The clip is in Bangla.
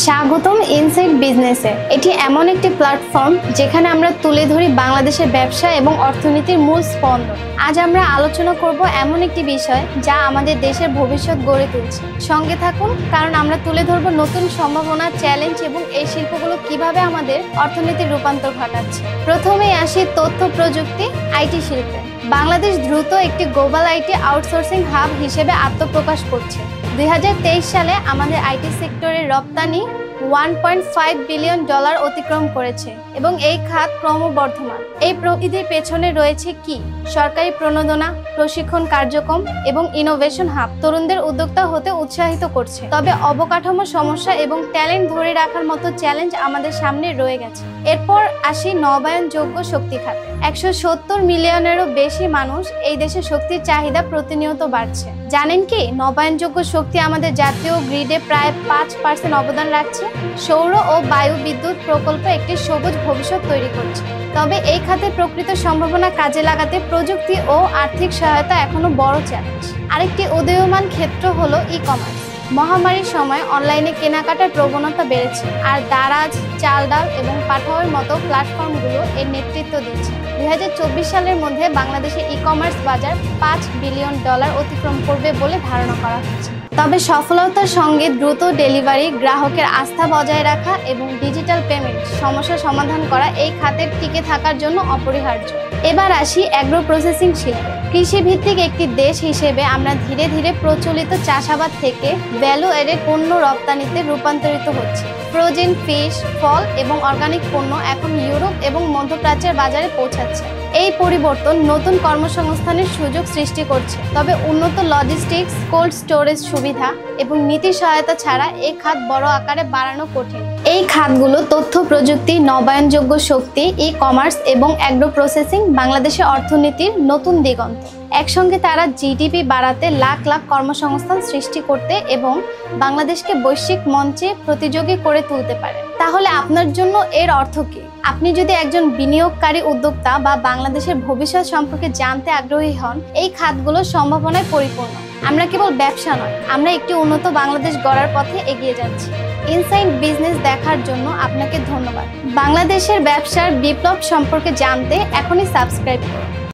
স্বাগতম ইনসাইট বিজনেসে। এটি এমন একটি প্ল্যাটফর্ম যেখানে আমরা তুলে ধরি বাংলাদেশের ব্যবসা এবং অর্থনীতির মূল স্পন্দন। আজ আমরা আলোচনা করব এমন একটি বিষয় যা আমাদের দেশের ভবিষ্যৎ গড়ে তুলছে। সঙ্গে থাকুন, কারণ আমরা তুলে ধরব নতুন সম্ভাবনা, চ্যালেঞ্জ এবং এই শিল্পগুলো কিভাবে আমাদের অর্থনীতির রূপান্তর ঘটাচ্ছে। প্রথমেই আসি তথ্য প্রযুক্তি আইটি শিল্পে। বাংলাদেশ দ্রুত একটি গ্লোবাল আইটি আউটসোর্সিং হাব হিসেবে আত্মপ্রকাশ করছে। 2023 সালে আমাদের আইটি সেক্টরের রপ্তানি $1.5 বিলিয়ন অতিক্রম করেছে এবং এই খাত ক্রমবর্ধমান। এই প্রবৃদ্ধির পেছনে রয়েছে কি? সরকারি প্রণোদনা, প্রশিক্ষণ কার্যক্রম এবং ইনোভেশন হাব তরুণদের উদ্যোক্তা হতে উৎসাহিত করছে। তবে অবকাঠামো সমস্যা এবং ট্যালেন্ট ধরে রাখার মতো চ্যালেঞ্জ আমাদের সামনে রয়ে গেছে। এরপর আসি নবায়নযোগ্য শক্তি খাত। 170 মিলিয়নেরও বেশি মানুষ এই দেশে শক্তির চাহিদা প্রতিনিয়ত বাড়ছে। জানেন কি, নবায়নযোগ্য শক্তি আমাদের জাতীয় গ্রিডে প্রায় 5% অবদান রাখছে। সৌর ও বায়ু বিদ্যুৎ প্রকল্প একটি সবুজ ভবিষ্যৎ তৈরি করছে। তবে এই খাতে প্রকৃত সম্ভাবনা কাজে লাগাতে প্রযুক্তি ও আর্থিক সহায়তা এখনো বড় চ্যালেঞ্জ। আরেকটি উদীয়মান ক্ষেত্র হলো ই-কমার্স। মহামারীর সময় অনলাইনে কেনাকাটার প্রবণতা বেড়েছে, আর দারাজ, চাল ডাল এবং পাঠাওয়ের মতো প্ল্যাটফর্মগুলো এর নেতৃত্ব দিচ্ছে। 2024 সালের মধ্যে বাংলাদেশে ই-কমার্স বাজার $5 বিলিয়ন অতিক্রম করবে বলে ধারণা করা হচ্ছে। তবে সফলতার সঙ্গে দ্রুত ডেলিভারি, গ্রাহকের আস্থা বজায় রাখা এবং ডিজিটাল পেমেন্ট সমস্যা সমাধান করা এই খাতের টিকে থাকার জন্য অপরিহার্য। এবার আসি অ্যাগ্রো প্রসেসিং শিল্পে। কৃষিভিত্তিক একটি দেশ হিসেবে আমরা ধীরে ধীরে প্রচলিত চাষাবাদ থেকে ভ্যালু এডেড পণ্য রপ্তানিতে রূপান্তরিত হচ্ছে। ফ্রোজেন ফিশ, ফল এবং অর্গানিক পণ্য এখন ইউরোপ এবং মধ্যপ্রাচ্যের বাজারে পৌঁছাচ্ছে। এই পরিবর্তন নতুন কর্মসংস্থানের সুযোগ সৃষ্টি করছে। তবে উন্নত লজিস্টিক্স, কোল্ড স্টোরেজ সুবিধা এবং নীতি সহায়তা ছাড়া এই খাত বড় আকারে বাড়ানো কঠিন। এই খাতগুলো তথ্য প্রযুক্তি, নবায়নযোগ্য শক্তি, ই কমার্স এবং অ্যাগ্রো প্রসেসিং বাংলাদেশের অর্থনীতির নতুন দিগন্ত। একসঙ্গে তারা জিডিপি বাড়াতে, লাখ লাখ কর্মসংস্থান সৃষ্টি করতে এবং বাংলাদেশকে বৈশ্বিক মঞ্চে প্রতিযোগী করে তুলতে পারে। তাহলে আপনার জন্য এর অর্থ কী? আপনি যদি একজন বিনিয়োগকারী, উদ্যোক্তা বা বাংলাদেশের ভবিষ্যৎ সম্পর্কে জানতে আগ্রহী হন, এই খাতগুলোর সম্ভাবনায় পরিপূর্ণ। আমরা কেবল ব্যবসা নয়, আমরা একটি উন্নত বাংলাদেশ গড়ার পথে এগিয়ে যাচ্ছি। ইনসাইট বিজনেস দেখার জন্য আপনাকে ধন্যবাদ। বাংলাদেশের ব্যবসার বিপ্লব সম্পর্কে জানতে এখনই সাবস্ক্রাইব করুন।